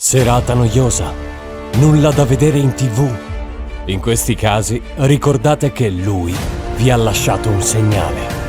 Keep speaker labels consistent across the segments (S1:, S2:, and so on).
S1: Serata noiosa, nulla da vedere in TV. In questi casi ricordate che lui vi ha lasciato un segnale.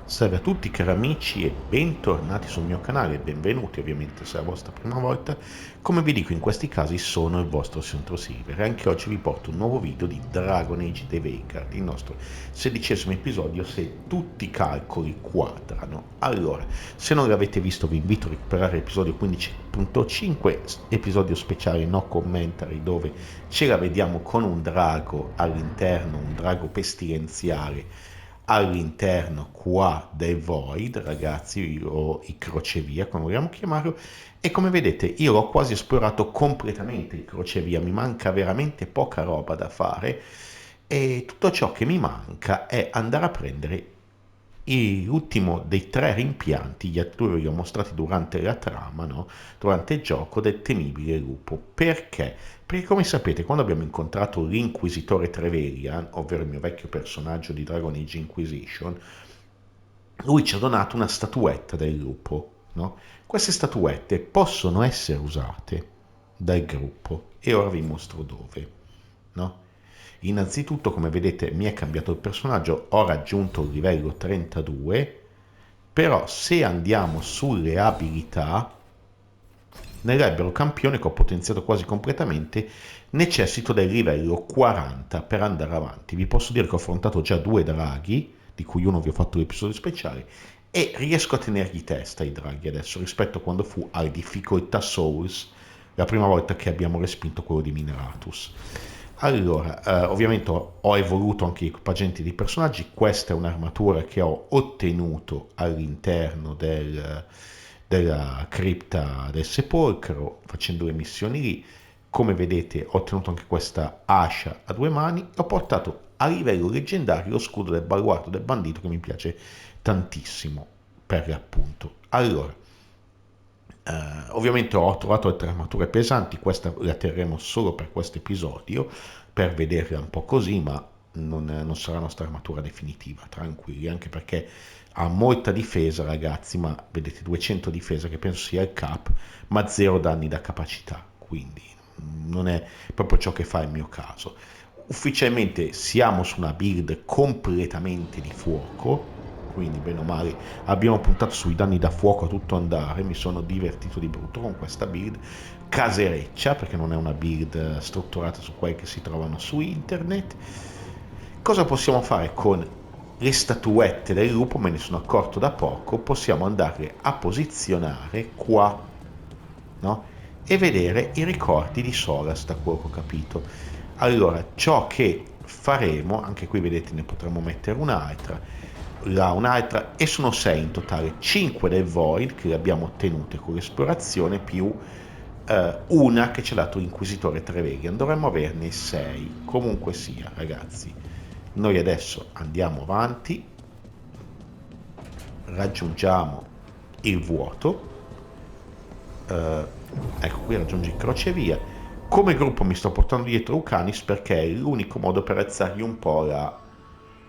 S2: Salve a tutti cari amici e bentornati sul mio canale, benvenuti ovviamente se è la vostra prima volta. Come vi dico in questi casi sono il vostro Silver e anche oggi vi porto un nuovo video di Dragon Age dei Veilguard, il nostro 16° episodio se tutti i calcoli quadrano. Allora, se non l'avete visto vi invito a recuperare l'episodio 15.5, episodio speciale no commentary dove ce la vediamo con un drago all'interno, un drago pestilenziale all'interno qua del Void, ragazzi, o i crocevia come vogliamo chiamarlo, e come vedete io l'ho quasi esplorato completamente il crocevia, mi manca veramente poca roba da fare e tutto ciò che mi manca è andare a prendere l'ultimo dei 3 rimpianti, gli attori li ho mostrati durante la trama, no? Durante il gioco del temibile Lupo. Perché? Perché come sapete quando abbiamo incontrato l'inquisitore Trevelyan, ovvero il mio vecchio personaggio di Dragon Age Inquisition, lui ci ha donato una statuetta del lupo, no? Queste statuette possono essere usate dal gruppo e ora vi mostro dove, no? Innanzitutto, come vedete, mi è cambiato il personaggio, ho raggiunto il livello 32, però se andiamo sulle abilità, nell'albero campione che ho potenziato quasi completamente, necessito del livello 40 per andare avanti. Vi posso dire che ho affrontato già 2 draghi, di cui uno vi ho fatto l'episodio speciale, e riesco a tenergli testa i draghi adesso rispetto a quando fu a difficoltà Souls, la prima volta che abbiamo respinto quello di Mineratus. Allora, ovviamente ho evoluto anche gli equipaggiamenti dei personaggi. Questa è un'armatura che ho ottenuto all'interno della cripta del sepolcro, facendo le missioni lì. Come vedete ho ottenuto anche questa ascia a 2 mani, ho portato a livello leggendario lo scudo del baluardo del bandito che mi piace tantissimo per l'appunto. Allora, ovviamente ho trovato altre armature pesanti, questa la terremo solo per questo episodio, per vederla un po' così, ma non sarà la nostra armatura definitiva, tranquilli, anche perché ha molta difesa ragazzi, ma vedete 200 difesa che penso sia il cap, ma 0 danni da capacità, quindi non è proprio ciò che fa il mio caso. Ufficialmente siamo su una build completamente di fuoco, quindi bene o male abbiamo puntato sui danni da fuoco a tutto andare, mi sono divertito di brutto con questa build casereccia perché non è una build strutturata su quelle che si trovano su internet. Cosa possiamo fare con le statuette del lupo? Me ne sono accorto da poco, possiamo andare a posizionare qua, no? E vedere i ricordi di Solas, da quello che ho capito. Allora, ciò che faremo, anche qui vedete ne potremo mettere un'altra, là un'altra, e sono 6 in totale, 5 del Void che le abbiamo ottenute con l'esplorazione più una che ci ha dato l'inquisitore Trevelyan, dovremmo averne 6, comunque sia ragazzi. Noi adesso andiamo avanti, raggiungiamo il vuoto, ecco qui raggiungi il crocevia. Come gruppo mi sto portando dietro Ucanis perché è l'unico modo per alzargli un po'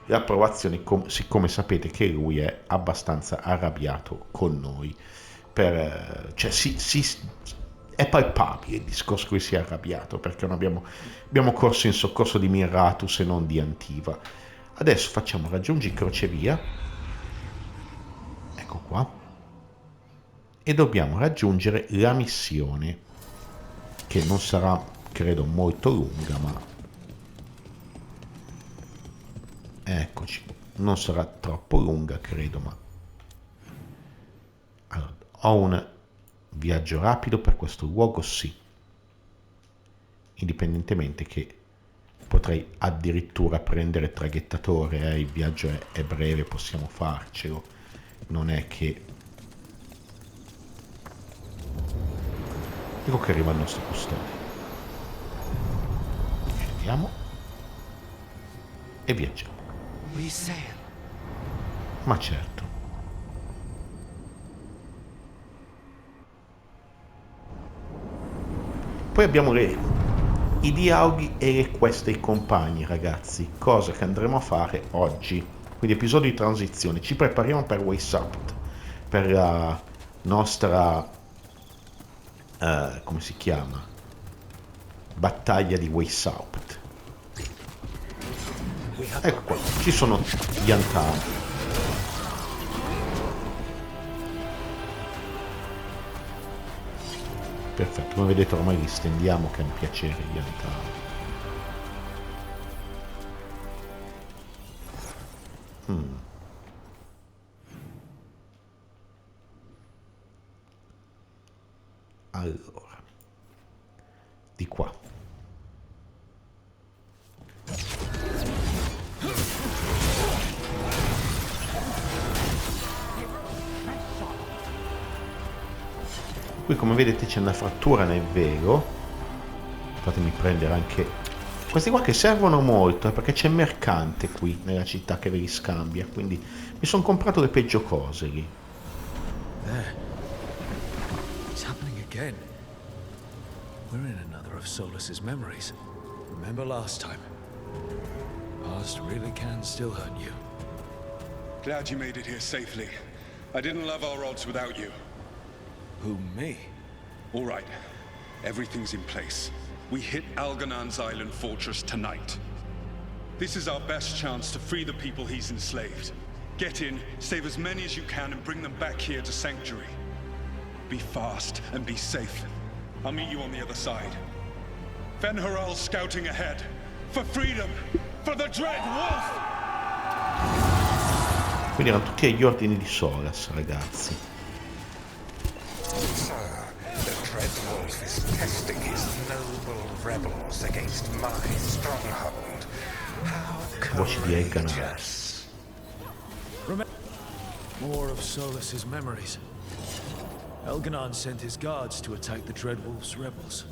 S2: l'approvazione, siccome sapete che lui è abbastanza arrabbiato con noi, cioè è palpabile il discorso che si è arrabbiato perché non abbiamo corso in soccorso di Miratus e non di Antiva. Adesso facciamo raggiungi crocevia, ecco qua, e dobbiamo raggiungere la missione che non sarà credo molto lunga, ma eccoci, non sarà troppo lunga credo, ma allora, ho un viaggio rapido per questo luogo, sì, indipendentemente che potrei addirittura prendere traghettatore, il viaggio è breve, possiamo farcelo, non è che Ecco che arriva il nostro custode. Scendiamo e viaggiamo. Ma certo. Poi abbiamo i dialoghi e le quest dei compagni, ragazzi, cosa che andremo a fare oggi. Quindi episodio di transizione, ci prepariamo per Ways Out, per la nostra, come si chiama? Battaglia di Ways Out. Ecco qua, ci sono gli antani. Perfetto, come vedete ormai li stendiamo, che è un piacere gli antani. Allora, di qua. Qui come vedete c'è una frattura nel velo. Fatemi prendere anche questi qua che servono molto, perché c'è mercante qui nella città che ve li scambia, quindi mi sono comprato le peggio cose lì.
S3: It's happening again. We're in another of Solas's memories. Remember last time? Past really can still hurt you.
S4: Glad you made it here safely. I didn't love our odds without you.
S3: Who, me?
S4: All right. Everything's in place. We hit Alganan's island fortress tonight. This is our best chance to free the people he's enslaved. Get in, save as many as you can, and bring them back here to Sanctuary. Be fast and be safe. I'll meet you on the other side. Fen-Haral's scouting ahead. For freedom! For the Dread Wolf!
S2: Quindi erano tutti agli ordini di Solas, ragazzi.
S5: Sir, the Dread Wolf is testing his noble rebels against my stronghold. How
S2: Voci di Elganan.
S5: courageous.
S3: More of Solas's memories. Elganan sent his guards to attack the Dreadwolf's rebels.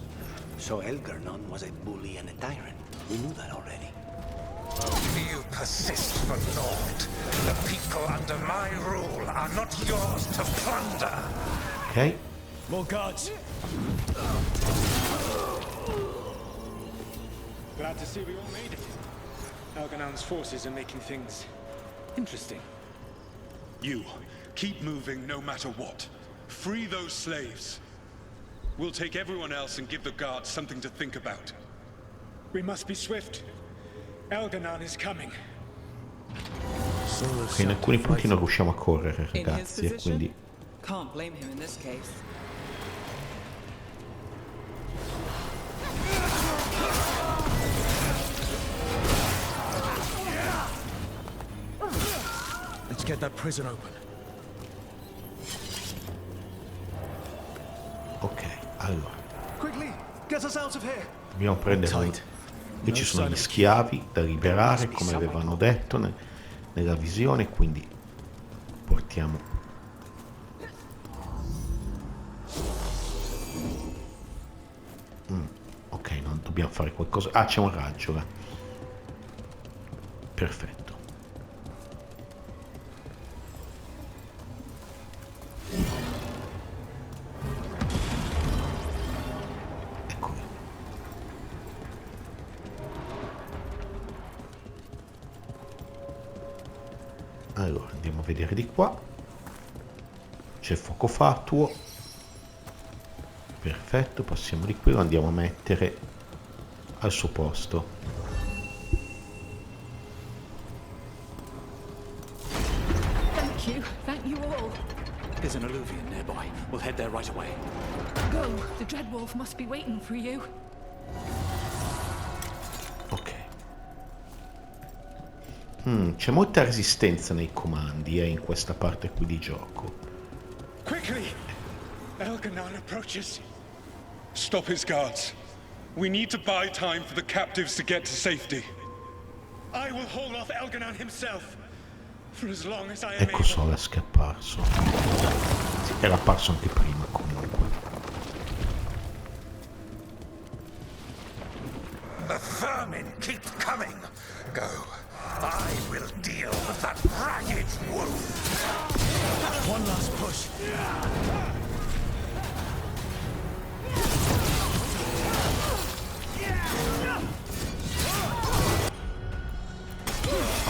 S6: So Elganan was a bully and a tyrant. We knew that already.
S5: You persist for naught. The people under my rule are not yours to plunder.
S2: Ok.
S3: More guards!
S7: Glad to see we all made it. Elganan's forces are making things interesting.
S4: You, keep moving no matter what. Free those slaves. We'll take everyone else and give the guards something to think about.
S7: We must be swift. Elganan is coming.
S2: Ok, in alcuni punti non riusciamo a correre,
S8: In his
S2: ragazzi, e
S8: position,
S2: quindi
S8: can't blame him in this case.
S3: Let's get that prison open.
S2: ok, allora
S3: Quickly, get us out of here.
S2: dobbiamo prendere. Qui ci sono gli schiavi da liberare, come avevano detto nella visione, quindi portiamo. Ok, non dobbiamo fare qualcosa. Ah, c'è un raggio là. Perfetto. Ecco. Allora, andiamo a vedere di qua. C'è il fuoco fatuo. Perfetto, passiamo di qui, lo andiamo a mettere al suo posto.
S9: Thank you all.
S6: There's an alluvion nearby. We'll head there right away.
S9: Go, the Dreadwolf must be waiting for you.
S2: Ok. C'è molta resistenza nei comandi, in questa parte qui di gioco.
S7: Quickly! Elganan approaches.
S4: Stop his guards. We need to buy time for the captives to get to safety.
S7: I will hold off Elganan himself. For as long as I am
S2: Ecco
S7: able.
S2: Solas che è apparso. Sì, era apparso anche prima comunque.
S5: The vermin keep coming. Go. I will deal with that ragged wolf.
S3: One last push.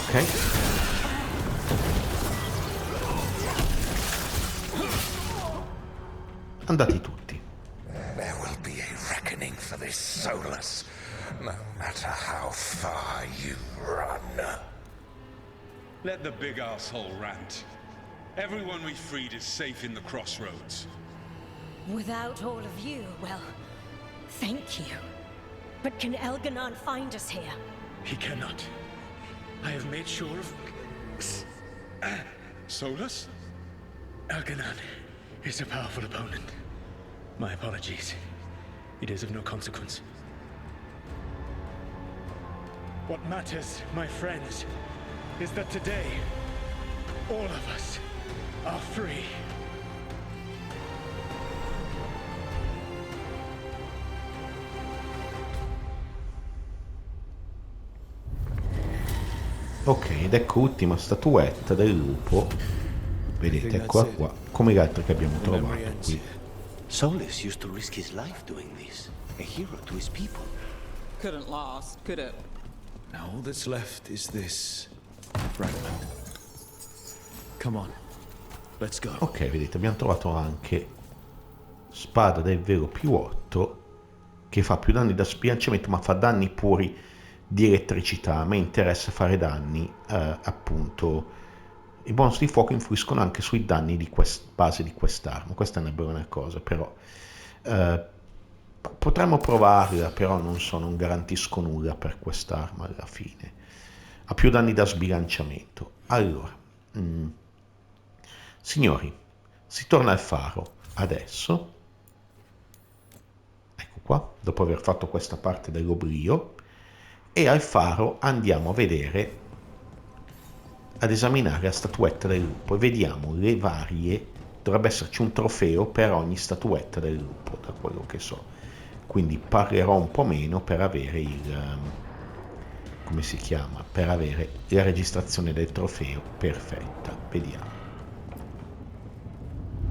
S2: Ok. Andati tutti.
S5: There will be a reckoning for this Solas, no matter how far you run.
S4: Let the big asshole rant. Everyone we freed is safe in the crossroads.
S10: Without all of you, well, thank you. But can Elganon find us here?
S7: He cannot. I have made sure of...
S4: Solas?
S7: Elganon is a powerful opponent. My apologies. It is of no consequence. What matters, my friends, is that today, all of us are free.
S2: Ok, ed ecco l'ultima statuetta del lupo. Vedete, eccola qua, come le altre che abbiamo trovato qui.
S6: Solas used to risk his life doing this. A hero to his people.
S8: Couldn't last, could it?
S3: Now all that's left is this fragment. Come on, let's go.
S2: Ok, vedete, abbiamo trovato anche spada del vero più 8 che fa più danni da sbilanciamento, ma fa danni puri di elettricità. A me interessa fare danni, appunto. I bonus di fuoco influiscono anche sui danni di base di quest'arma. Questa è una buona cosa, però potremmo provarla, però non garantisco nulla per quest'arma alla fine. Ha più danni da sbilanciamento. Allora, signori, si torna al faro adesso. Ecco qua, dopo aver fatto questa parte dell'oblio, e al faro andiamo a vedere, ad esaminare la statuetta del lupo e vediamo le varie. Dovrebbe esserci un trofeo per ogni statuetta del lupo, da quello che so, quindi parlerò un po' meno per avere il come si chiama, per avere la registrazione del trofeo perfetta. Vediamo.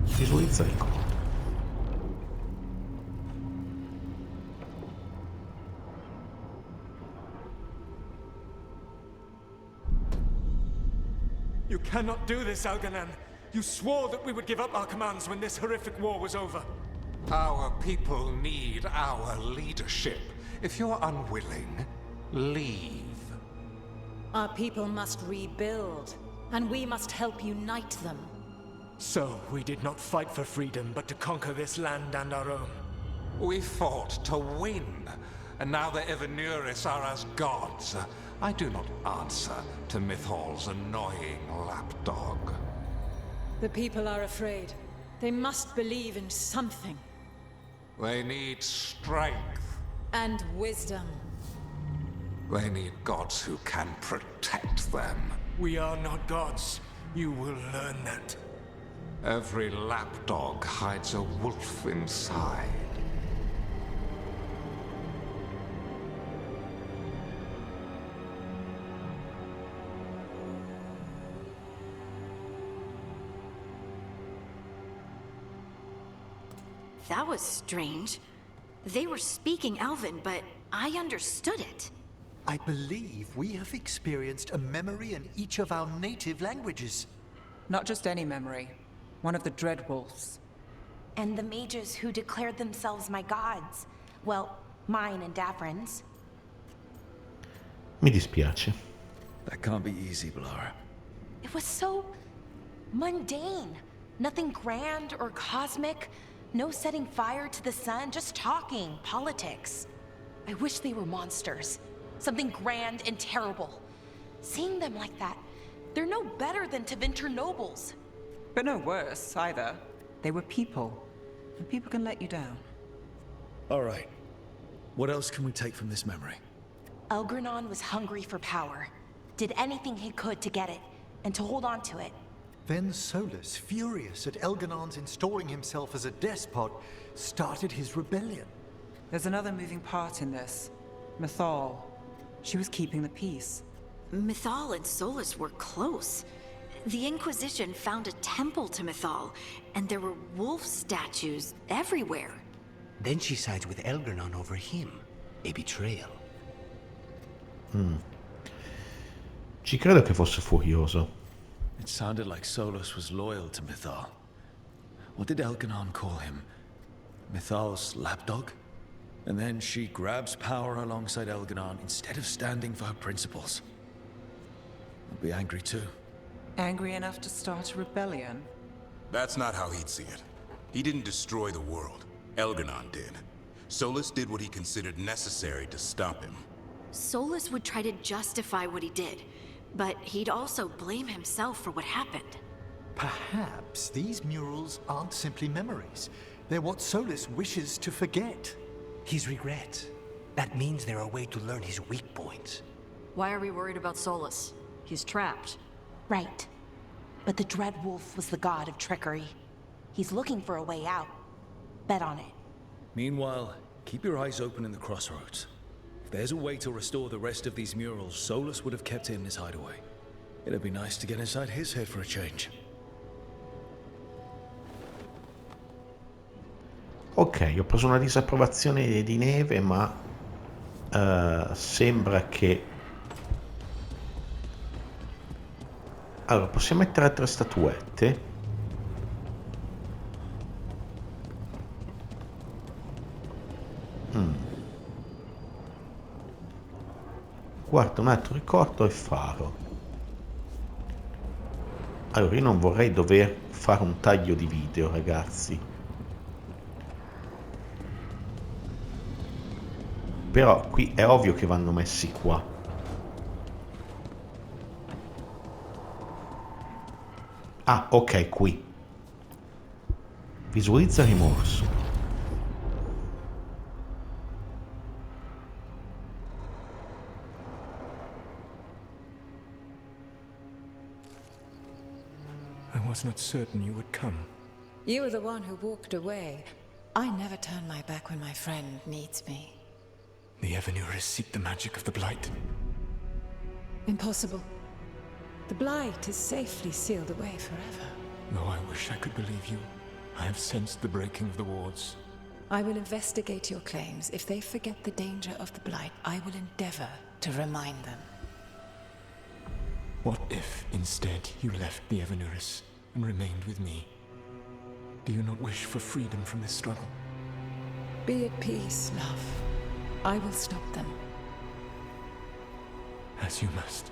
S2: Visualizza ricordi.
S7: You cannot do this, Elganon. You swore that we would give up our commands when this horrific war was over.
S5: Our people need our leadership. If you're unwilling, leave.
S10: Our people must rebuild, and we must help unite them.
S7: So, we did not fight for freedom, but to conquer this land and our own.
S5: We fought to win, and now the Evenuris are as gods. I do not answer to Mythal's annoying lapdog.
S10: The people are afraid. They must believe in something.
S5: They need strength.
S10: And wisdom.
S5: They need gods who can protect them.
S7: We are not gods. You will learn that.
S5: Every lapdog hides a wolf inside.
S11: That was strange. They were speaking Elven, but I understood it.
S12: I believe we have experienced a memory in each of our native languages.
S8: Not just any memory. One of the Dreadwolves.
S11: And the mages who declared themselves my gods. Well, mine and Davrin's.
S2: Mi dispiace.
S3: That can't be easy, Blara.
S11: It was so mundane. Nothing grand or cosmic. No setting fire to the sun, just talking, politics. I wish they were monsters. Something grand and terrible. Seeing them like that, they're no better than Tevinter nobles.
S8: But no worse, either. They were people. And people can let you down.
S3: All right. What else can we take from this memory?
S11: Elgranon was hungry for power. Did anything he could to get it, and to hold on to it.
S12: Then Solas, furious at Elganon's installing himself as a despot, started his rebellion.
S8: There's another moving part in this. Mythal. She was keeping the peace.
S13: Mythal and Solas were close. The Inquisition found a temple to Mythal, and there were wolf statues everywhere.
S6: Then she sides with Elgar'nan over him. A betrayal.
S2: Ci credo che fosse furioso.
S3: It sounded like Solas was loyal to Mythal. What did Elgar'nan call him? Mythal's lapdog? And then she grabs power alongside Elgar'nan instead of standing for her principles. I'll be angry too.
S8: Angry enough to start a rebellion?
S14: That's not how he'd see it. He didn't destroy the world. Elgar'nan did. Solas did what he considered necessary to stop him.
S13: Solas would try to justify what he did, but he'd also blame himself for what happened.
S12: Perhaps these murals aren't simply memories. They're what Solas wishes to forget.
S6: His regret. That means they're a way to learn his weak points.
S15: Why are we worried about Solas? He's trapped.
S11: Right. But the Dread Wolf was the god of trickery. He's looking for a way out. Bet on it.
S3: Meanwhile, keep your eyes open in the crossroads. If there's a way to restore the rest of these murals, Solas would have kept it in his hideaway. It'd be nice to get inside his head for a change.
S2: Ok, ho preso una disapprovazione di Neve, ma sembra che... Allora, possiamo mettere altre statuette. Guarda, un altro ricordo è Faro. Allora, io non vorrei dover fare un taglio di video, ragazzi. Però qui è ovvio che vanno messi qua. Ah, ok, qui. Visualizza rimorso.
S7: I was not certain you would come.
S16: You were the one who walked away. I never turn my back when my friend needs me.
S7: The Evanurus seek the magic of the Blight.
S16: Impossible. The Blight is safely sealed away forever.
S7: Though I wish I could believe you, I have sensed the breaking of the wards.
S16: I will investigate your claims. If they forget the danger of the Blight, I will endeavor to remind them.
S7: What if, instead, you left the Evanurus and remained with me? Do you not wish for freedom from this struggle?
S16: Be at peace, love. I will stop them.
S7: As you must.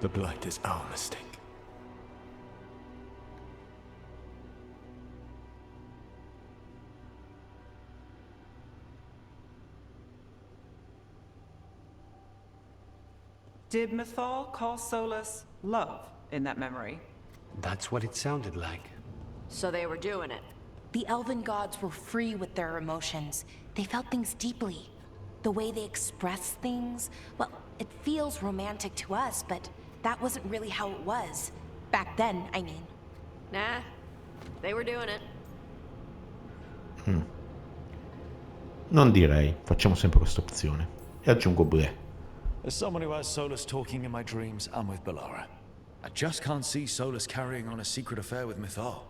S7: The Blight is our mistake.
S8: Did Mythal call Solas love in that memory?
S6: That's what it sounded like.
S15: So they were doing it.
S11: The elven gods were free with their emotions. They felt things deeply. The way they expressed things, well, it feels romantic to us, but that wasn't really how it was. Back then, I mean.
S15: Nah, they were doing it.
S2: Non direi, facciamo sempre questa opzione. E aggiungo ble.
S3: As someone who has Solas talking in my dreams, I'm with Bellara. I just can't see Solas carrying on a secret affair with Mythal.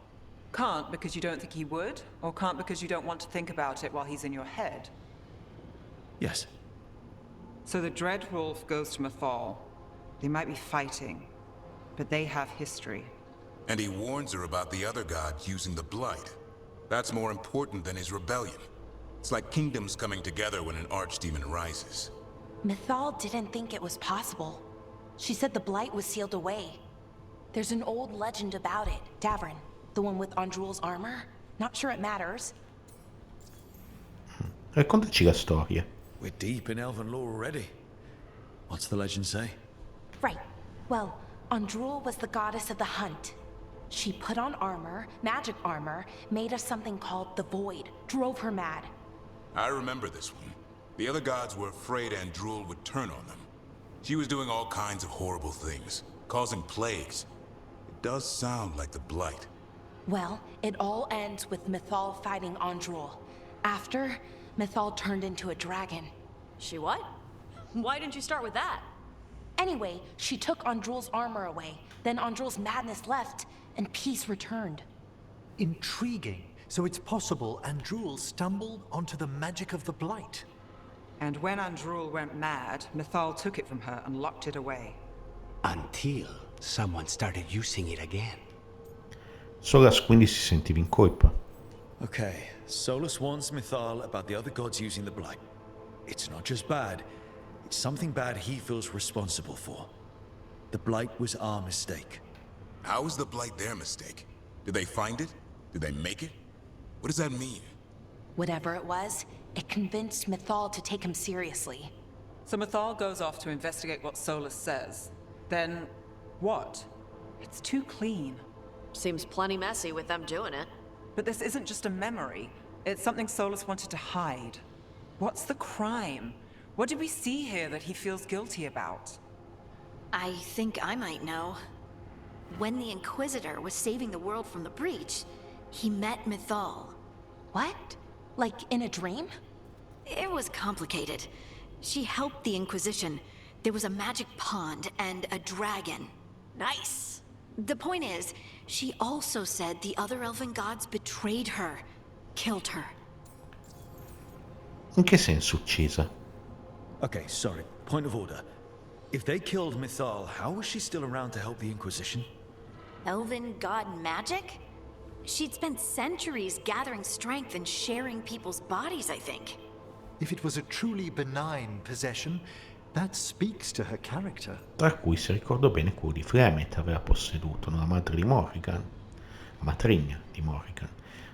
S8: Can't because you don't think he would? Or can't because you don't want to think about it while he's in your head?
S3: Yes.
S8: So the Dread Wolf goes to Mythal. They might be fighting, but they have history.
S14: And he warns her about the other gods using the Blight. That's more important than his rebellion. It's like kingdoms coming together when an archdemon rises.
S11: Mythal didn't think it was possible. She said the Blight was sealed away. There's an old legend about it. Davrin, the one with Andrul's armor. Not sure it matters.
S2: Raccontaci la storia.
S3: We're deep in elven lore already. What's the legend say?
S11: Right. Well, Andrul was the goddess of the hunt. She put on armor, magic armor, made of something called the Void. Drove her mad.
S14: I remember this one. The other gods were afraid Andrul would turn on them. She was doing all kinds of horrible things, causing plagues. It does sound like the Blight.
S11: Well, it all ends with Mythal fighting Andrul. After, Mythal turned into a dragon. She what? Why didn't you start with that?
S17: Anyway, she took Andrul's armor away, then Andrul's madness left, and peace returned.
S12: Intriguing. So it's possible Andrul stumbled onto the magic of the Blight.
S8: And when Andrul went mad, Mythal took it from her and locked it away.
S6: Until someone started using it again.
S2: Solas quindi si sentiva in colpa.
S3: Okay, Solas warns Mythal about the other gods using the Blight. It's not just bad, it's something bad he feels responsible for. The Blight was our mistake.
S14: How was the Blight their mistake? Did they find it? Did they make it? What does that mean?
S17: Whatever it was, it convinced Mythal to take him seriously.
S8: So Mythal goes off to investigate what Solas says. Then, what? It's too clean.
S15: Seems plenty messy with them doing it.
S8: But this isn't just a memory. It's something Solas wanted to hide. What's the crime? What did we see here that he feels guilty about?
S13: I think I might know. When the Inquisitor was saving the world from the breach, he met Mythal.
S17: What? Like in a dream?
S13: It was complicated. She helped the Inquisition. There was a magic pond and a dragon.
S15: Nice!
S13: The point is, she also said the other elven gods betrayed her, killed her.
S2: In che senso uccisa?
S3: Okay, sorry, point of order. If they killed Mythal, how was she still around to help the Inquisition?
S13: Elven god magic? She'd spent centuries gathering strength and sharing people's bodies, I think.
S12: If it was a truly benign possession, that speaks to her character.
S2: Tra cui, se ricordo bene, quello di Fremet aveva posseduto, la madre di Morrigan, la matrigna di Morrigan.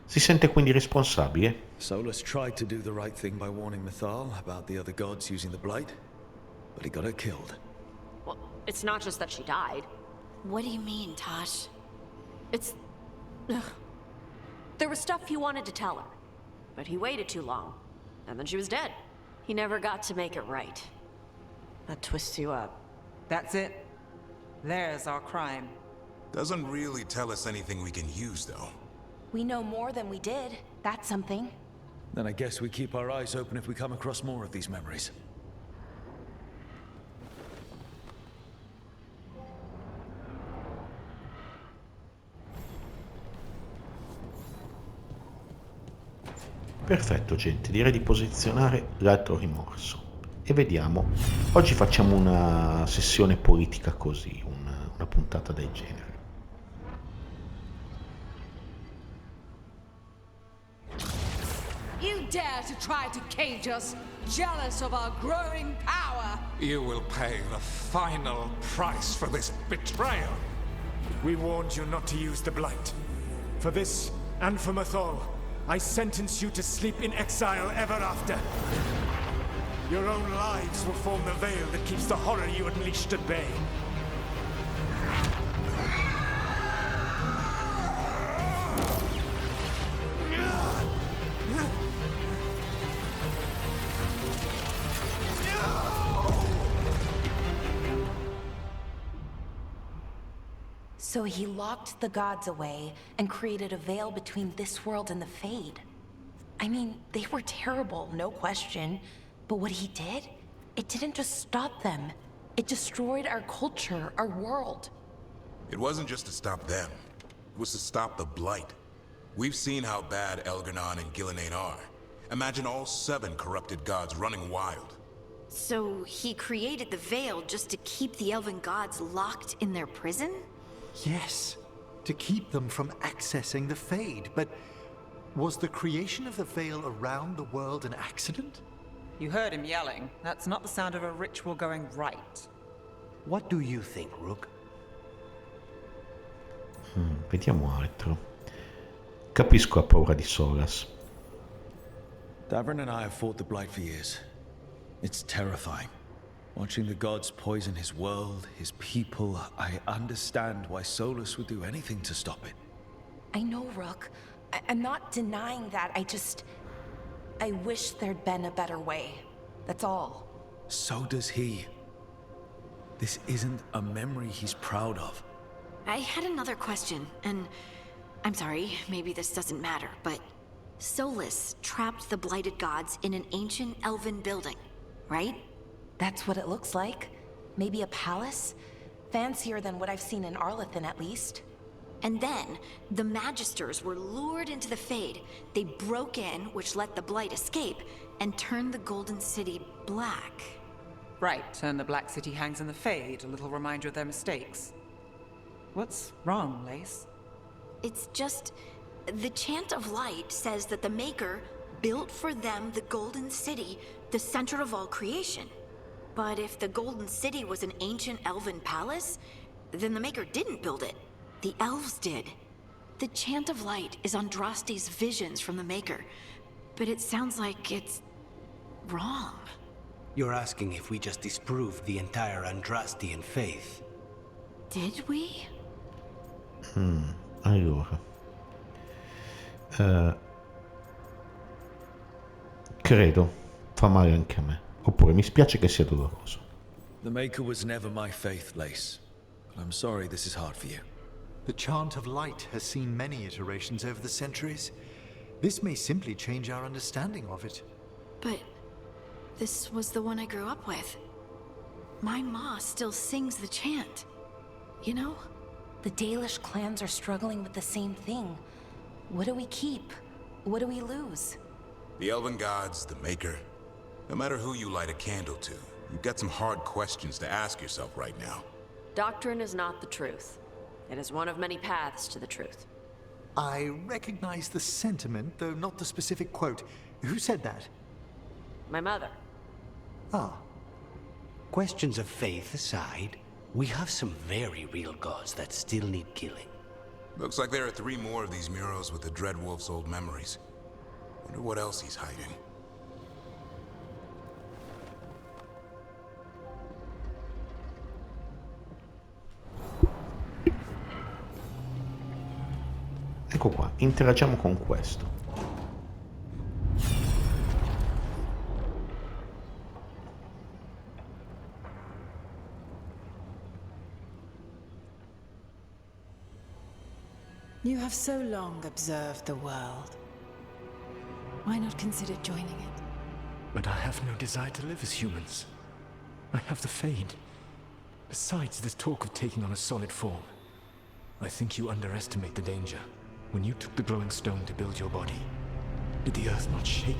S2: Si sente quindi responsabile?
S3: Solas tried to do the right thing by warning Mythal about the other gods using the Blight, but he got her killed.
S15: Well, it's not just that she died.
S13: What do you mean, Tosh?
S15: It's... Ugh. There was stuff he wanted to tell her, but he waited too long, and then she was dead. He never got to make it right. That twists you up.
S8: That's it. There's our crime.
S14: Doesn't really tell us anything we can use, though.
S17: We know more than we did. That's something.
S3: Then I guess we keep our eyes open if we come across more of these memories.
S2: Perfetto gente, direi di posizionare l'altro rimorso e vediamo. Oggi facciamo una sessione politica così, una puntata del genere.
S9: You dare to try to cage us, jealous of our growing power?
S5: You will pay the final price for this betrayal.
S7: We warned you not to use the Blight. For this, and for Mythal, I sentence you to sleep in exile ever after. Your own lives will form the veil that keeps the horror you unleashed at bay.
S17: So he locked the gods away and created a veil between this world and the Fade. I mean, they were terrible, no question. But what he did, it didn't just stop them. It destroyed our culture, our world.
S14: It wasn't just to stop them. It was to stop the Blight. We've seen how bad Elganon and Gillenane are. Imagine all 7 corrupted gods running wild.
S13: So he created the veil just to keep the elven gods locked in their prison?
S12: Yes, to keep them from accessing the Fade. But was the creation of the veil around the world an accident?
S8: You heard him yelling. That's not the sound of a ritual going right.
S6: What do you think, Rook?
S2: Vediamo altro. Capisco la paura di Solas.
S3: Davern and I have fought the Blight for years. It's terrifying. Watching the gods poison his world, his people, I understand why Solas would do anything to stop it.
S17: I know, Rook. I'm not denying that. I wish there'd been a better way. That's all.
S3: So does he. This isn't a memory he's proud of.
S13: I had another question, and I'm sorry, maybe this doesn't matter, but Solas trapped the blighted gods in an ancient elven building, right?
S17: That's what it looks like. Maybe a palace? Fancier than what I've seen in Arlethan, at least.
S13: And then, the Magisters were lured into the Fade. They broke in, which let the Blight escape, and turned the Golden City black.
S8: Right, and the Black City hangs in the Fade, a little reminder of their mistakes. What's wrong, Lace?
S13: It's just... the Chant of Light says that the Maker built for them the Golden City, the center of all creation. But if the Golden City was an ancient elven palace, then the Maker didn't build it. The elves did. The Chant of Light is Andraste's visions from the Maker, but it sounds like it's... wrong.
S6: You're asking if we just disproved the entire Andrastian faith.
S13: Did we?
S2: Allora. Credo. Fa male anche a me. Oppure mi spiace che sia doloroso.
S3: The Maker was never my faith, Lace. But I'm sorry this is hard for you.
S12: The Chant of Light has seen many iterations over the centuries. This may simply change our understanding of it.
S13: But this was the one I grew up with. My ma still sings the chant. You know?
S17: The Dalish clans are struggling with the same thing. What do we keep? What do we lose?
S14: The Elven Gods, the Maker. No matter who you light a candle to, you've got some hard questions to ask yourself right now.
S15: Doctrine is not the truth. It is one of many paths to the truth.
S12: I recognize the sentiment, though not the specific quote. Who said that?
S15: My mother.
S12: Ah.
S6: Questions of faith aside, we have some very real gods that still need killing.
S14: Looks like there are 3 more of these murals with the Dreadwolf's old memories. Wonder what else he's hiding.
S2: Ecco qua, interagiamo con questo.
S16: You have so long observed the world. Why not consider joining it?
S7: But I have no desire to live as humans. I have the Fade. Besides, there's talk of taking on a solid form. I think you underestimate the danger. When you took the glowing stone to build your body, did the earth not shake?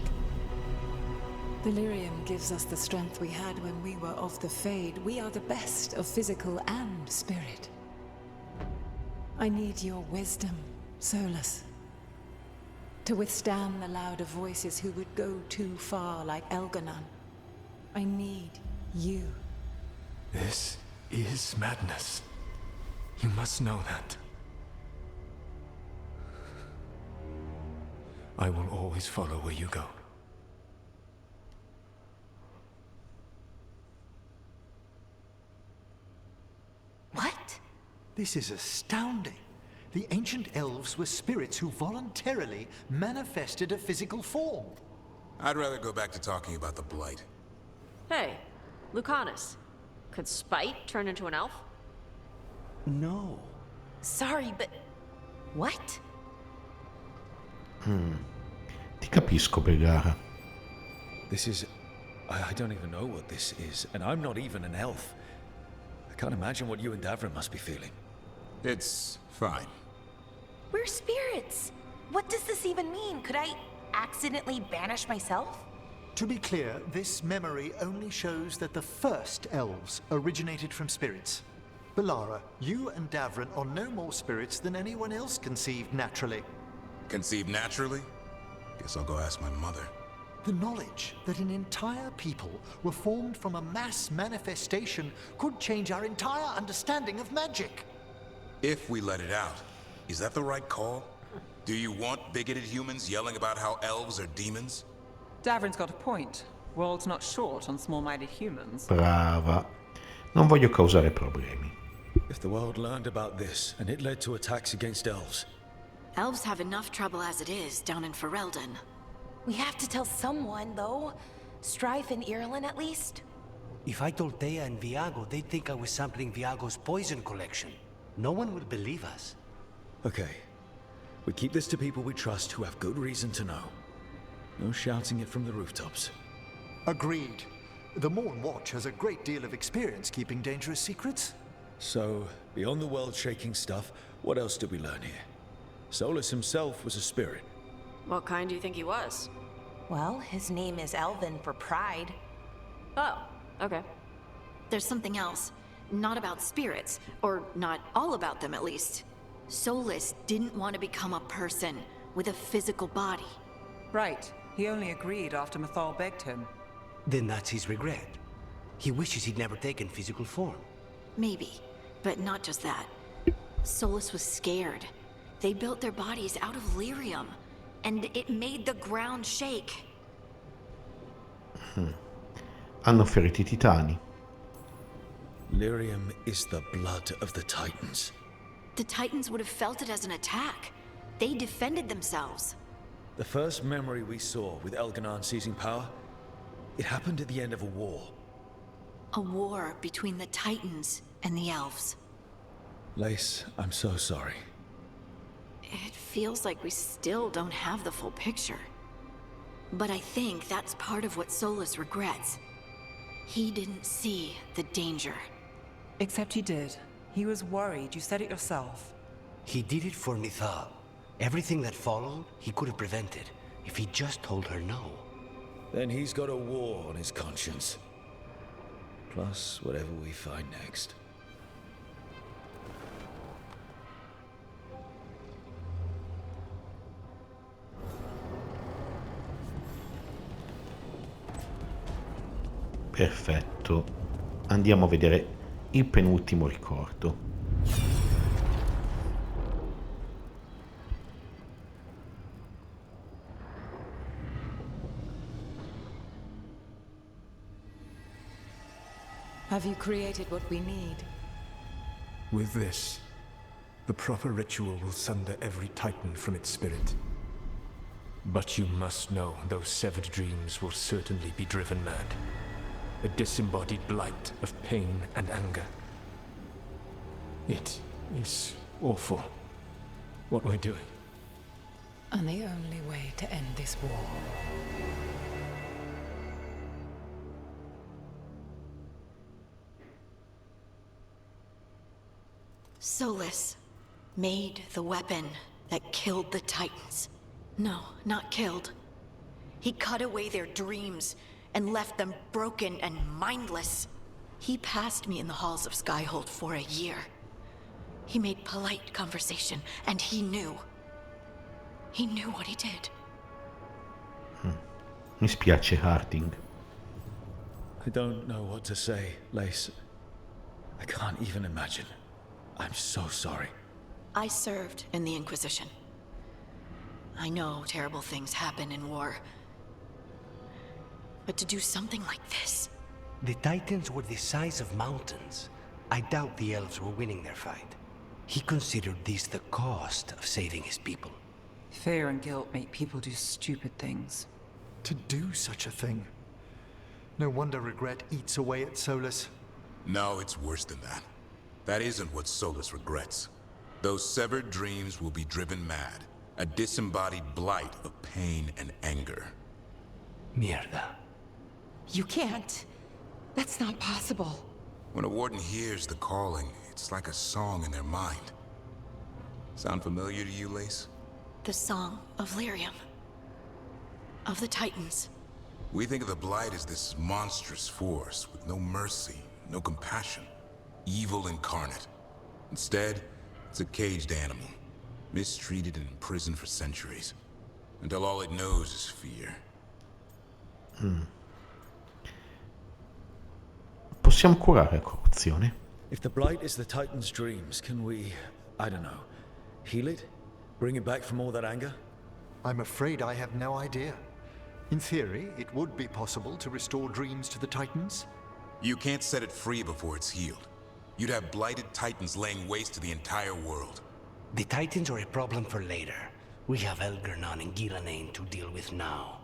S16: Delirium gives us the strength we had when we were of the Fade. We are the best of physical and spirit. I need your wisdom, Solas. To withstand the louder voices who would go too far like Elganon. I need you.
S7: This is madness. You must know that. I will always follow where you go.
S12: What? This is astounding. The ancient elves were spirits who voluntarily manifested a physical form.
S14: I'd rather go back to talking about the Blight.
S15: Hey, Lucanus. Could Spite turn into an elf?
S6: No.
S17: Sorry, but... what?
S2: Ti capisco, Begara.
S3: This is... I don't even know what this is, and I'm not even an elf. I can't imagine what you and Davrin must be feeling.
S14: It's fine.
S17: We're spirits. What does this even mean? Could I accidentally banish myself?
S12: To be clear, this memory only shows that the first elves originated from spirits. Belara, you and Davrin are no more spirits than anyone else conceived naturally.
S14: Conceived naturally? Guess I'll go ask my mother.
S12: The knowledge that an entire people were formed from a mass manifestation could change our entire understanding of magic.
S14: If we let it out, is that the right call? Do you want bigoted humans yelling about how elves are demons?
S8: Davrin's got a point. World's not short on small-minded humans.
S2: Brava. Non voglio causare problemi.
S3: If the world learned about this, and it led to attacks against elves...
S13: Elves have enough trouble as it is down in Ferelden.
S17: We have to tell someone, though. Strife and Ireland, at least.
S6: If I told Thea and Viago, they'd think I was sampling Viago's poison collection. No one would believe us.
S3: Okay. We keep this to people we trust who have good reason to know. No shouting it from the rooftops.
S12: Agreed. The Morn Watch has a great deal of experience keeping dangerous secrets.
S3: So, beyond the world-shaking stuff, what else did we learn here? Solas himself was a spirit.
S15: What kind do you think he was?
S17: Well, his name is Elven for pride.
S15: Oh, okay.
S13: There's something else. Not about spirits, or not all about them at least. Solas didn't want to become a person with a physical body.
S8: Right. He only agreed after Mythal begged him.
S6: Then that's his regret. He wishes he'd never taken physical form.
S13: Maybe, but not just that. Solas was scared. They built their bodies out of lyrium, and it made the ground shake.
S2: Hanno ferito I titani.
S3: Lyrium is the blood of the Titans.
S13: The Titans would have felt it as an attack. They defended themselves.
S3: The first memory we saw with Elganon seizing power, it happened at the end of a war.
S13: A war between the Titans and the elves.
S3: Lace, I'm so sorry.
S13: It feels like we still don't have the full picture. But I think that's part of what Solas regrets. He didn't see the danger.
S8: Except he did. He was worried. You said it yourself.
S6: He did it for Mythal. Everything that followed, he could have prevented if he just told her no.
S3: Then he's got a war on his conscience. Plus, whatever we find next.
S2: Perfetto. Andiamo a vedere il penultimo ricordo.
S16: Have you created what we need?
S7: With this, the proper ritual will sunder every Titan from its spirit. But you must know those severed dreams will certainly be driven mad. A disembodied blight of pain and anger. It is awful what we're doing.
S16: And the only way to end this war.
S13: Solas made the weapon that killed the Titans. No, not killed. He cut away their dreams and left them broken and mindless. He passed me in the halls of Skyhold for a year. He made polite conversation, and he knew. He knew what he did.
S2: Mi spiace, Harding.
S3: I don't know what to say, Lace. I can't even imagine. I'm so sorry.
S13: I served in the Inquisition. I know terrible things happen in war. But to do something like this...
S6: The Titans were the size of mountains. I doubt the elves were winning their fight. He considered this the cost of saving his people.
S8: Fear and guilt make people do stupid things.
S12: To do such a thing. No wonder regret eats away at Solas.
S14: No, it's worse than that. That isn't what Solas regrets. Those severed dreams will be driven mad. A disembodied blight of pain and anger.
S6: Mierda.
S10: You can't. That's not possible.
S14: When a warden hears the calling, it's like a song in their mind. Sound familiar to you, Lace?
S13: The song of lyrium. Of the Titans.
S14: We think of the Blight as this monstrous force with no mercy, no compassion. Evil incarnate. Instead, it's a caged animal. Mistreated and imprisoned for centuries. Until all it knows is fear.
S2: Possiamo curare la corruzione?
S3: If the Blight is the Titan's dreams, can we, I don't know, heal it? Bring it back from all that anger?
S12: I'm afraid I have no idea. In theory, it would be possible to restore dreams to the Titans.
S14: You can't set it free before it's healed. You'd have blighted Titans laying waste to the entire world.
S6: The Titans are a problem for later. We have Elgarnon and Gillanane to deal with now.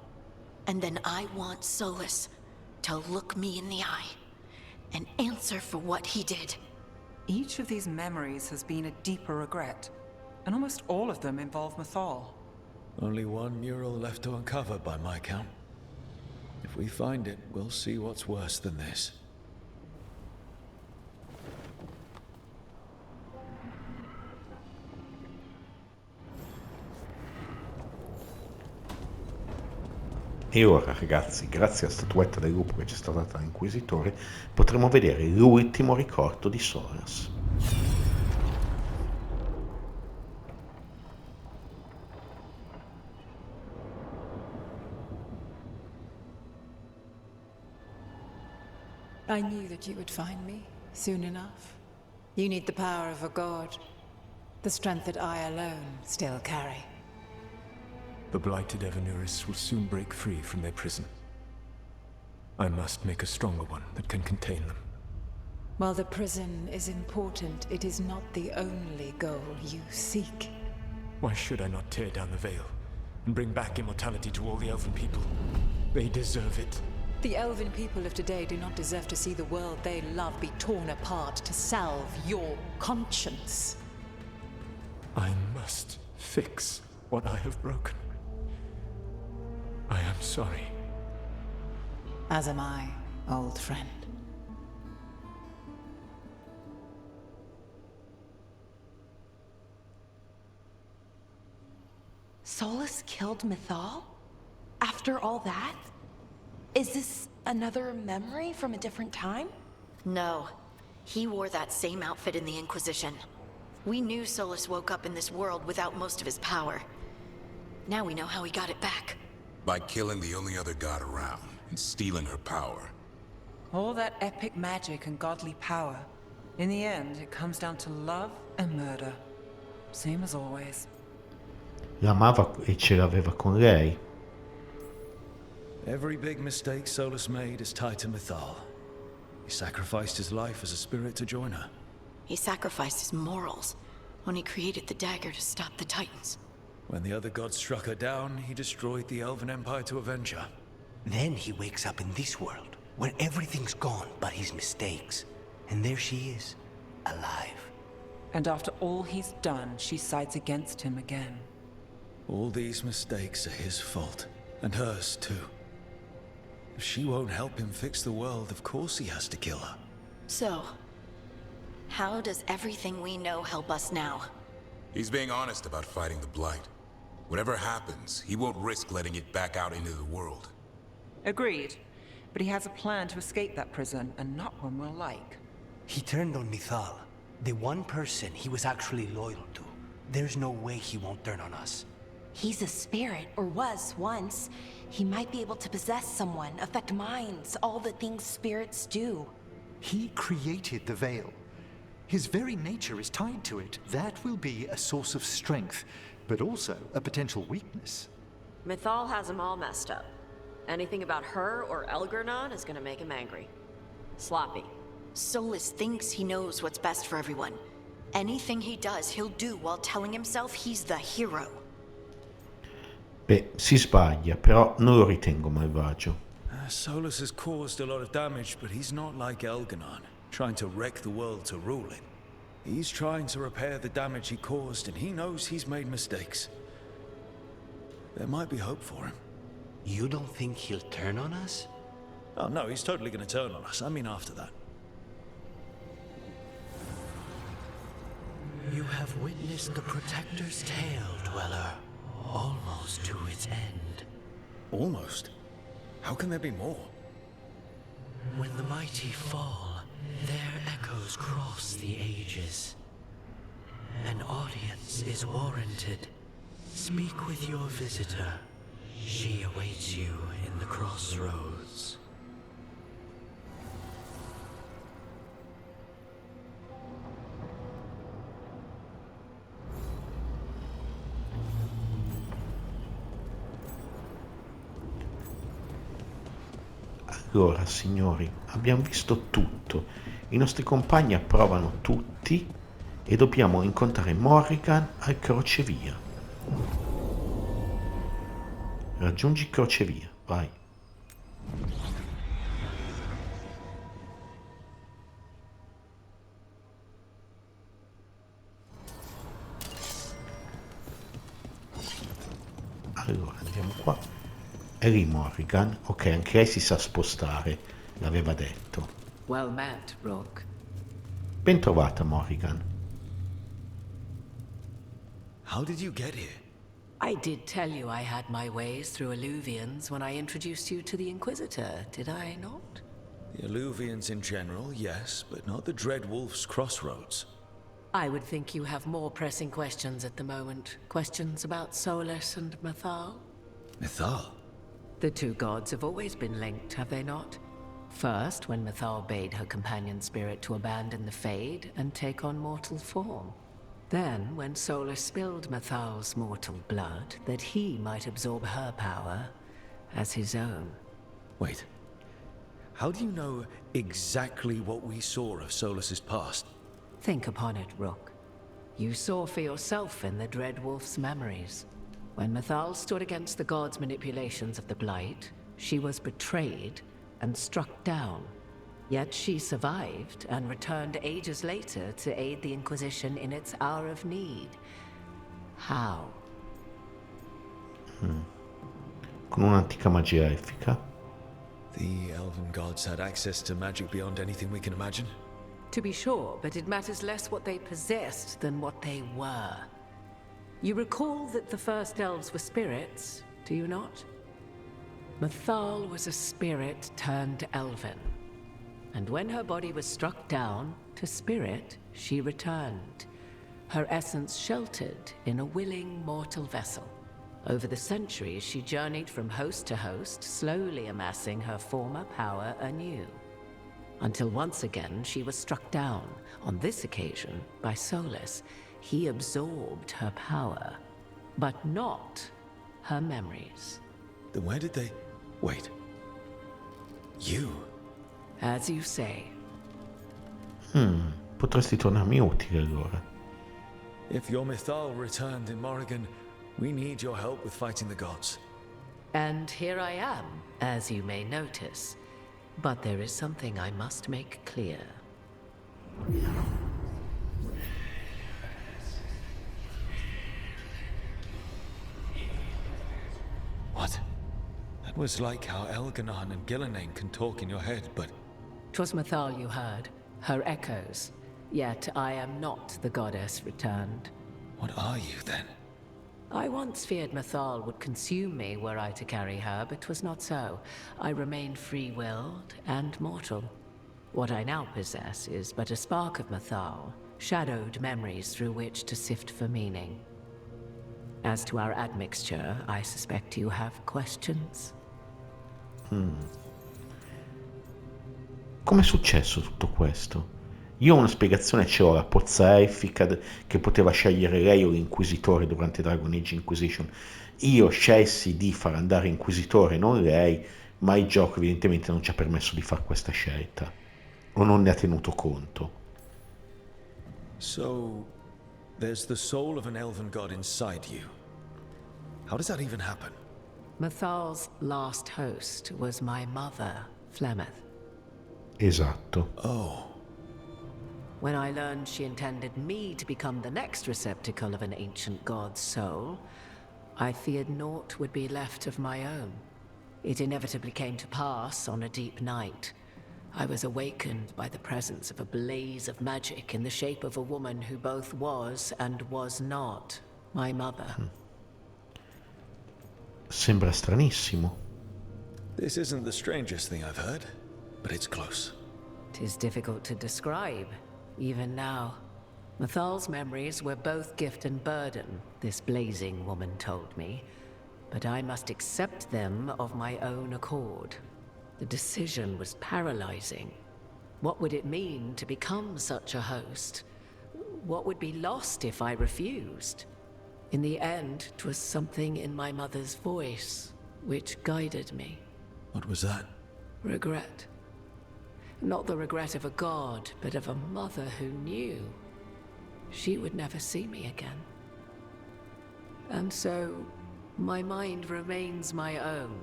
S13: And then I want Solas to look me in the eye and answer for what he did.
S8: Each of these memories has been a deeper regret, and almost all of them involve Mythal.
S3: Only one mural left to uncover by my count. If we find it, we'll see what's worse than this.
S2: E ora, ragazzi, grazie alla statuetta del lupo che ci è stata data dall'inquisitore, potremo vedere l'ultimo ricordo di Solas.
S16: I knew that you would find me soon enough. You need the power of a god, the strength that I alone still carry.
S7: The blighted Evanuris will soon break free from their prison. I must make a stronger one that can contain them.
S16: While the prison is important, it is not the only goal you seek.
S7: Why should I not tear down the veil and bring back immortality to all the Elven people? They deserve it.
S16: The Elven people of today do not deserve to see the world they love be torn apart to salve your conscience.
S7: I must fix what I have broken. I am sorry.
S16: As am I, old friend.
S17: Solas killed Mythal? After all that? Is this another memory from a different time?
S13: No. He wore that same outfit in the Inquisition. We knew Solas woke up in this world without most of his power. Now we know how he got it back.
S14: By killing the only other god around and stealing her power.
S8: All that epic magic and godly power. In the end, it comes down to love and murder. Same as always.
S2: L'amava e ce l'aveva con lei.
S3: Every big mistake Solas made is tied to Mythal. He sacrificed his life as a spirit to join her.
S13: He sacrificed his morals when he created the dagger to stop the Titans.
S3: When the other gods struck her down, he destroyed the Elven Empire to avenge her.
S6: Then he wakes up in this world, where everything's gone but his mistakes. And there she is, alive.
S8: And after all he's done, she sides against him again.
S3: All these mistakes are his fault, and hers too. If she won't help him fix the world, of course he has to kill her.
S13: So, how does everything we know help us now?
S14: He's being honest about fighting the Blight. Whatever happens, he won't risk letting it back out into the world.
S8: Agreed. But he has a plan to escape that prison, and not one we'll like.
S6: He turned on Mythal, the one person he was actually loyal to. There's no way he won't turn on us.
S17: He's a spirit, or was once. He might be able to possess someone, affect minds, all the things spirits do.
S12: He created the veil. His very nature is tied to it. That will be a source of strength, but also a potential weakness.
S15: Mythal has him all messed up. Anything about her or Elgernon is gonna make him angry. Sloppy.
S13: Solas thinks he knows what's best for everyone. Anything he does, he'll do while telling himself he's the hero.
S2: Beh, si sbaglia, però non lo ritengo malvagio.
S3: Solas has caused a lot of damage, but he's not like Elgernon, trying to wreck the world to rule it. He's trying to repair the damage he caused, and he knows he's made mistakes. There might be hope for him.
S6: You don't think he'll turn on us?
S3: Oh no, he's totally gonna turn on us. I mean after that.
S6: You have witnessed the Protector's tale, Dweller. Almost to its end.
S3: Almost? How can there be more?
S6: When the mighty fall, their echoes cross the ages. An audience is warranted. Speak with your visitor. She awaits you in the crossroads.
S2: Allora, signori, abbiamo visto tutto. I nostri compagni approvano tutti e dobbiamo incontrare Morrigan al crocevia. Raggiungi crocevia, vai. Allora, andiamo qua. È lì Morrigan. Ok, anche lei si sa spostare, l'aveva detto.
S18: Well met, Rook.
S2: Ben trovata, Morrigan.
S3: How did you get here?
S18: I did tell you I had my ways through Alluvians when I introduced you to the Inquisitor, did I not?
S3: The Alluvians in general, yes, but not the Dread Wolf's crossroads.
S18: I would think you have more pressing questions at the moment. Questions about Solas and Mythal?
S3: Mythal?
S18: The two gods have always been linked, have they not? First, when Mythal bade her companion spirit to abandon the Fade and take on mortal form. Then, when Solas spilled Mythal's mortal blood, that he might absorb her power as his own.
S3: Wait. How do you know exactly what we saw of Solas's past?
S18: Think upon it, Rook. You saw for yourself in the Dread Wolf's memories. When Mythal stood against the gods' manipulations of the Blight, she was betrayed and struck down. Yet she survived and returned ages later to aid the Inquisition in its hour of need. How?
S2: Con un'antica magia elfica.
S3: The elven gods had access to magic beyond anything we can imagine?
S18: To be sure, but it matters less what they possessed than what they were. You recall that the first elves were spirits, do you not? Mythal was a spirit turned elven. And when her body was struck down, to spirit, she returned. Her essence sheltered in a willing mortal vessel. Over the centuries, she journeyed from host to host, slowly amassing her former power anew. Until once again, she was struck down, on this occasion, by Solas. He absorbed her power, but not her memories.
S3: Then where did they... Wait. You?
S18: As you say.
S2: Potresti tornarmi utile allora.
S3: If your Mythal returned in Morrigan, we need your help with fighting the gods.
S18: And here I am, as you may notice. But there is something I must make clear.
S3: What? That was like how Elganon and Gillenane can talk in your head, but...
S18: 'Twas Mythal you heard, her echoes. Yet I am not the goddess returned.
S3: What are you, then?
S18: I once feared Mythal would consume me were I to carry her, but 'twas not so. I remained free-willed and mortal. What I now possess is but a spark of Mythal, shadowed memories through which to sift for meaning. As to our admixture, I suspect you have questions.
S2: Com'è successo tutto questo? Io ho una spiegazione, ce l'ho, la pozza elfica che poteva scegliere lei o l'inquisitore durante Dragon Age Inquisition. Io scelsi di far andare inquisitore, non lei, ma il gioco evidentemente non ci ha permesso di fare questa scelta. O non ne ha tenuto conto.
S3: So, there's the soul of an elven god inside you. How does that even happen?
S18: Mythal's last host was my mother, Flemeth.
S2: Esatto.
S3: Oh.
S18: When I learned she intended me to become the next receptacle of an ancient god's soul, I feared naught would be left of my own. It inevitably came to pass on a deep night. I was awakened by the presence of a blaze of magic in the shape of a woman who both was and was not my mother.
S2: Sembra stranissimo.
S3: This isn't the strangest thing I've heard, but it's close.
S18: 'Tis difficult to describe, even now. Mythal's memories were both gift and burden, this blazing woman told me. But I must accept them of my own accord. The decision was paralyzing. What would it mean to become such a host? What would be lost if I refused? In the end, 'twas something in my mother's voice which guided me.
S3: What was that?
S18: Regret. Not the regret of a god, but of a mother who knew she would never see me again. And so, my mind remains my own.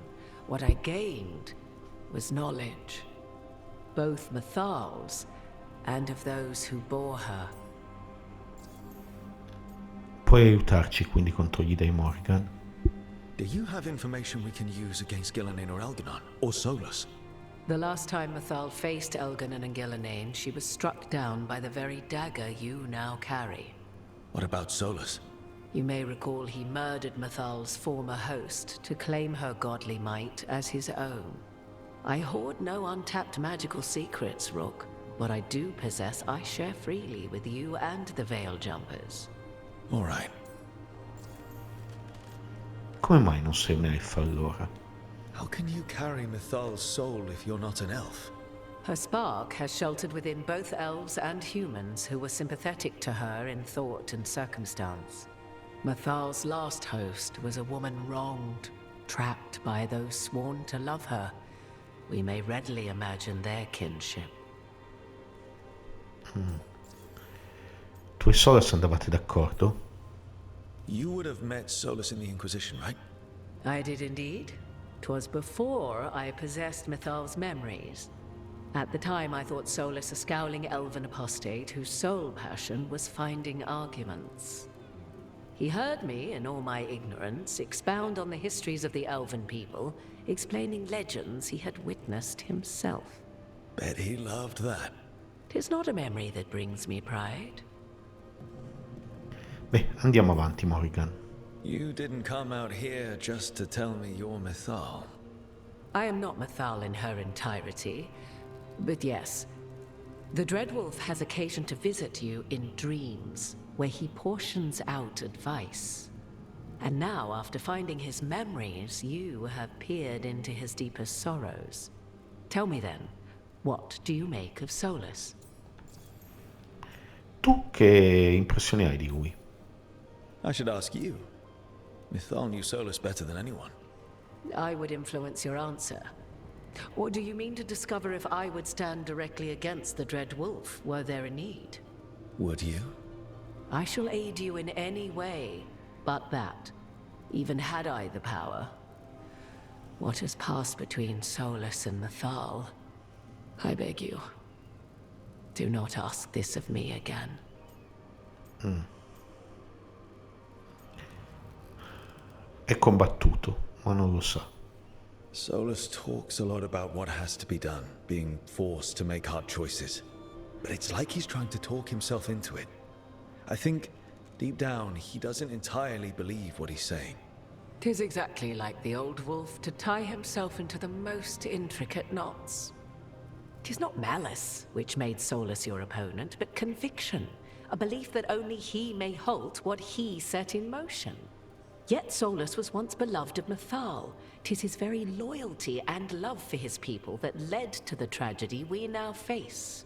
S18: What I gained was knowledge, both Mythal's and of those who bore her.
S2: Puoi aiutarci quindi contro gli dei Morrigan?
S3: Do you have information we can use against Gillinan or Elganon, or Solas?
S18: The last time Mythal faced Elganon and Gillinan, she was struck down by the very dagger you now carry.
S3: What about Solas?
S18: You may recall he murdered Mythal's former host to claim her godly might as his own. I hoard no untapped magical secrets, Rook. What I do possess, I share freely with you and the Veil Jumpers.
S3: All right.
S2: Come mai non sei un elfo allora?
S3: How can you carry Mythal's soul if you're not an elf?
S18: Her spark has sheltered within both elves and humans who were sympathetic to her in thought and circumstance. Mythal's last host was a woman wronged, trapped by those sworn to love her. We may readily imagine their kinship.
S2: Tu e Solas andavate d'accordo?
S3: You would have met Solas in the Inquisition, right?
S18: I did indeed. 'Twas before I possessed Mythal's memories. At the time, I thought Solas a scowling elven apostate whose sole passion was finding arguments. He heard me, in all my ignorance, expound on the histories of the elven people, explaining legends he had witnessed himself.
S3: Bet he loved that.
S18: 'Tis not a memory that brings me pride.
S2: Beh, andiamo avanti, Morrigan.
S3: You didn't come out here just to tell me you're Mythal.
S18: I am not Mythal in her entirety, but yes. The Dreadwolf has occasion to visit you in dreams, where he portions out advice. And now, after finding his memories, you have peered into his deepest sorrows. Tell me then, what do you make of Solas?
S2: Tu che impressioni hai di lui?
S3: I should ask you. Mythal knew Solas better than anyone.
S18: I would influence your answer. Or do you mean to discover if I would stand directly against the Dread Wolf, were there a need?
S3: Would you?
S18: I shall aid you in any way but that, even had I the power. What has passed between Solas and Mythal? I beg you, do not ask this of me again.
S2: È combattuto, ma non lo sa.
S3: Solas talks a lot about what has to be done, being forced to make hard choices. But it's like he's trying to talk himself into it. I think, deep down, he doesn't entirely believe what he's saying.
S18: 'Tis exactly like the old wolf to tie himself into the most intricate knots. 'Tis not malice which made Solas your opponent, but conviction, a belief that only he may halt what he set in motion. Yet Solas was once beloved of Mythal. 'Tis his very loyalty and love for his people that led to the tragedy we now face.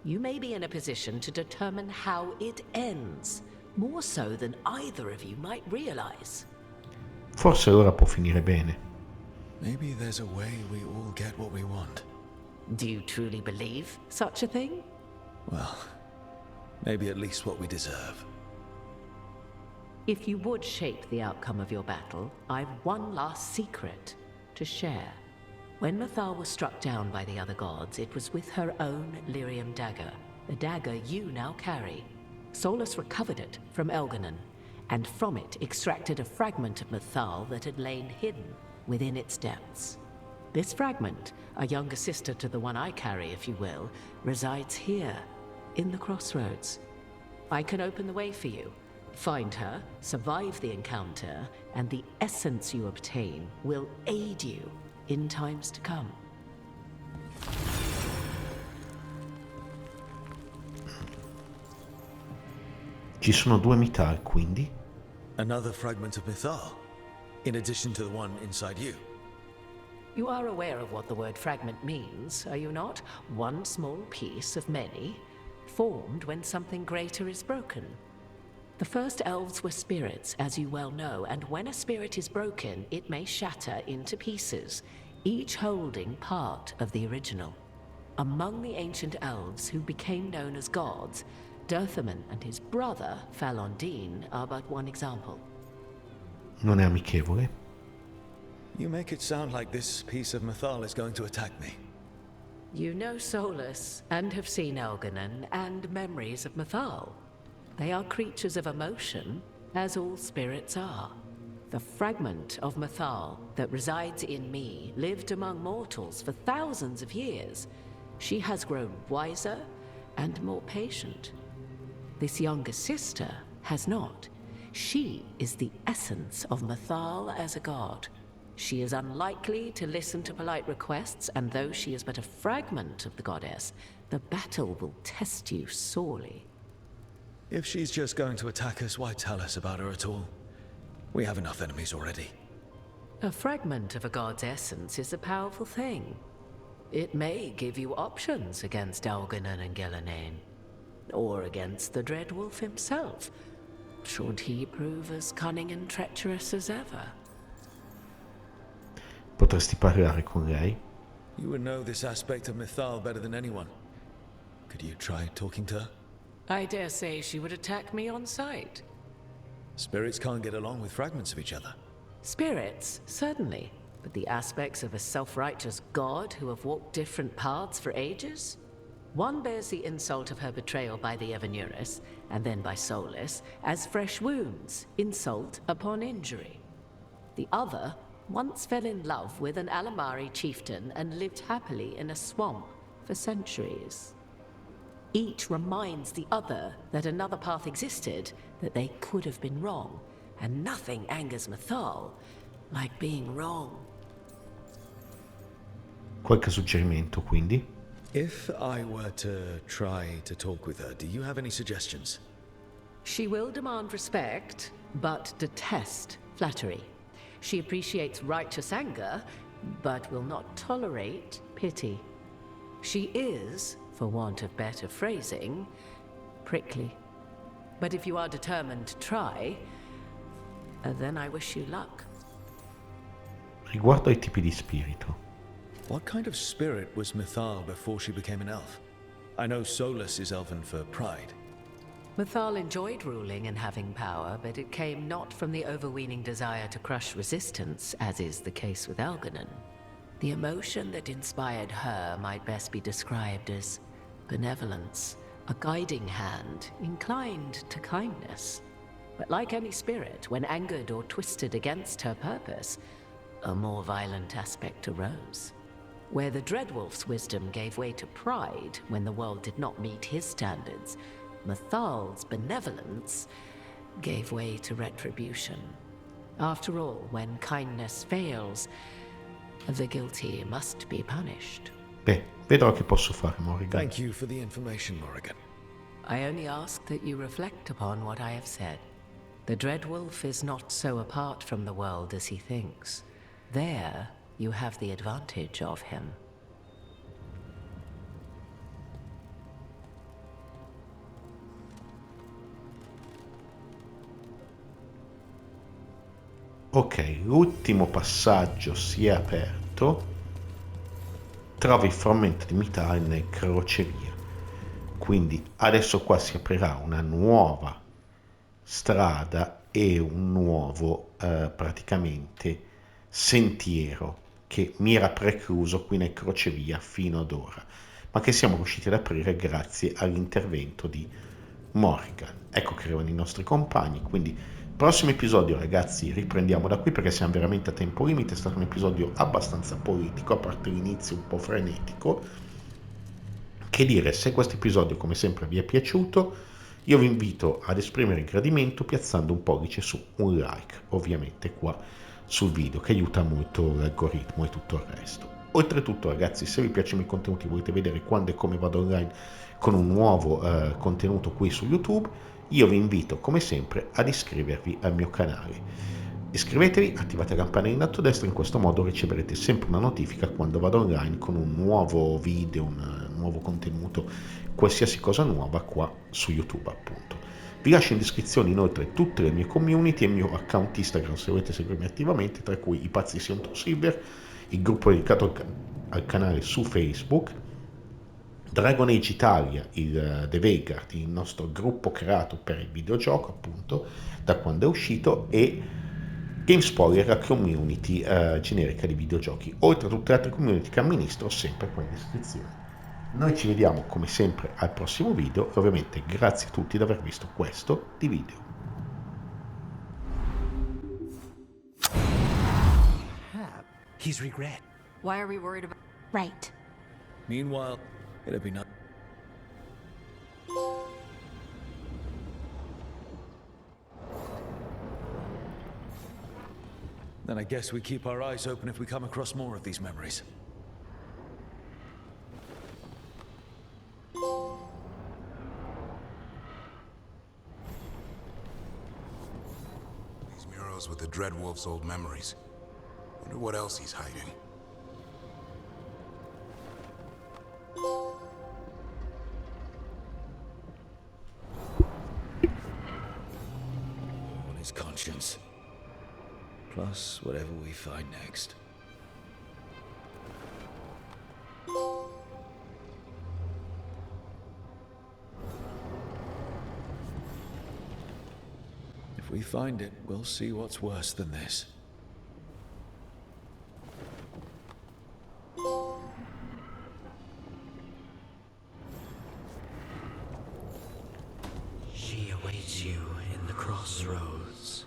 S18: You may be in a position to determine how it ends, more so than either of you might realize.
S2: Forse ora può finire bene.
S3: Maybe there's a way we all get what we want.
S18: Do you truly believe such a thing?
S3: Well, maybe at least what we deserve.
S18: If you would shape the outcome of your battle, I've one last secret to share. When Mythal was struck down by the other gods, it was with her own lyrium dagger, the dagger you now carry. Solas recovered it from Elganon, and from it extracted a fragment of Mythal that had lain hidden within its depths. This fragment, a younger sister to the one I carry, if you will, resides here, in the crossroads. I can open the way for you. Find her, survive the encounter, and the essence you obtain will aid you in times to come.
S2: Ci sono due Mythal, quindi?
S3: Another fragment of Mythal, in addition to the one inside you.
S18: You are aware of what the word fragment means, are you not? One small piece of many, formed when something greater is broken. The first elves were spirits, as you well know, and when a spirit is broken, it may shatter into pieces, each holding part of the original. Among the ancient elves who became known as gods, Dirthaman and his brother, Falondine, are but one example.
S2: Non è amichevole?
S3: You make it sound like this piece of Mythal is going to attack me.
S18: You know Solas, and have seen Elganon, and memories of Mythal. They are creatures of emotion, as all spirits are. The fragment of Mythal that resides in me lived among mortals for thousands of years. She has grown wiser and more patient. This younger sister has not. She is the essence of Mythal as a god. She is unlikely to listen to polite requests, and though she is but a fragment of the goddess, the battle will test you sorely.
S3: If she's just going to attack us, why tell us about her at all? We have enough enemies already.
S18: A fragment of a god's essence is a powerful thing. It may give you options against Algernon and Gellanane, or against the Dreadwolf himself, should he prove as cunning and treacherous as ever.
S2: Potresti parlare con lei?
S3: You would know this aspect of Mythal better than anyone. Could you try talking to her?
S18: I dare say she would attack me on sight.
S3: Spirits can't get along with fragments of each other.
S18: Spirits, certainly. But the aspects of a self-righteous god who have walked different paths for ages? One bears the insult of her betrayal by the Evanuris, and then by Solas, as fresh wounds, insult upon injury. The other once fell in love with an Alamari chieftain and lived happily in a swamp for centuries. Each reminds the other that another path existed, that they could have been wrong, and nothing angers Mythal like being wrong.
S2: Qualche suggerimento, quindi?
S3: If I were to try to talk with her, do you have any suggestions?
S18: She will demand respect, but detest flattery. She appreciates righteous anger, but will not tolerate pity. She is, for want of better phrasing, prickly. But if you are determined to try, then I wish you luck.
S2: Riguardo ai tipi di spirito.
S3: What kind of spirit was Mythal before she became an elf? I know Solas is elven for pride.
S18: Mythal enjoyed ruling and having power, but it came not from the overweening desire to crush resistance, as is the case with Algernon. The emotion that inspired her might best be described as benevolence, a guiding hand inclined to kindness. But like any spirit, when angered or twisted against her purpose, a more violent aspect arose. Where the Dreadwolf's wisdom gave way to pride when the world did not meet his standards, Mythal's benevolence gave way to retribution. After all, when kindness fails, the guilty must be punished.
S2: Beh, vedrò che posso fare, Morrigan.
S3: Thank you for the information, Morrigan.
S18: I only ask that you reflect upon what I have said. The Dreadwolf is not so apart from the world as he thinks. There, you have the advantage of him.
S2: Ok, l'ultimo passaggio si è aperto. Trovi il frammento di Mythal nel crocevia. Quindi adesso qua si aprirà una nuova strada e un nuovo praticamente sentiero che mi era precluso qui nel crocevia fino ad ora, ma che siamo riusciti ad aprire grazie all'intervento di Morrigan. Ecco che arrivano i nostri compagni, quindi prossimo episodio, ragazzi, riprendiamo da qui perché siamo veramente a tempo limite. È stato un episodio abbastanza politico, a parte l'inizio un po' frenetico. Che dire, se questo episodio come sempre vi è piaciuto, io vi invito ad esprimere il gradimento piazzando un pollice su, un like ovviamente qua sul video, che aiuta molto l'algoritmo e tutto il resto. Oltretutto, ragazzi, se vi piacciono i contenuti, volete vedere quando e come vado online con un nuovo contenuto qui su YouTube, io vi invito come sempre ad iscrivervi al mio canale. Iscrivetevi, attivate la campanella in alto a destra, in questo modo riceverete sempre una notifica quando vado online con un nuovo video, un nuovo contenuto, qualsiasi cosa nuova qua su YouTube appunto. Vi lascio in descrizione inoltre tutte le mie community e il mio account Instagram se volete seguirmi attivamente, tra cui i pazzi Sion Silver, il gruppo dedicato al canale su Facebook, Dragon Age Italia, il The Veilguard, il nostro gruppo creato per il videogioco appunto da quando è uscito, e Game Spoiler, la community generica di videogiochi, oltre a tutte le altre community che amministro sempre qua in descrizione. Noi ci vediamo come sempre al prossimo video e ovviamente grazie a tutti di aver visto questo di video.
S6: He's regret.
S15: Why are we worried about...
S17: Right.
S3: Meanwhile, it'd be not... Then I guess we keep our eyes open if we come across more of these memories.
S14: These murals with the Dreadwolf's old memories. Wonder what else he's hiding.
S3: On his conscience. Plus whatever we find next. If we find it, we'll see what's worse than this.
S6: She awaits you in the crossroads.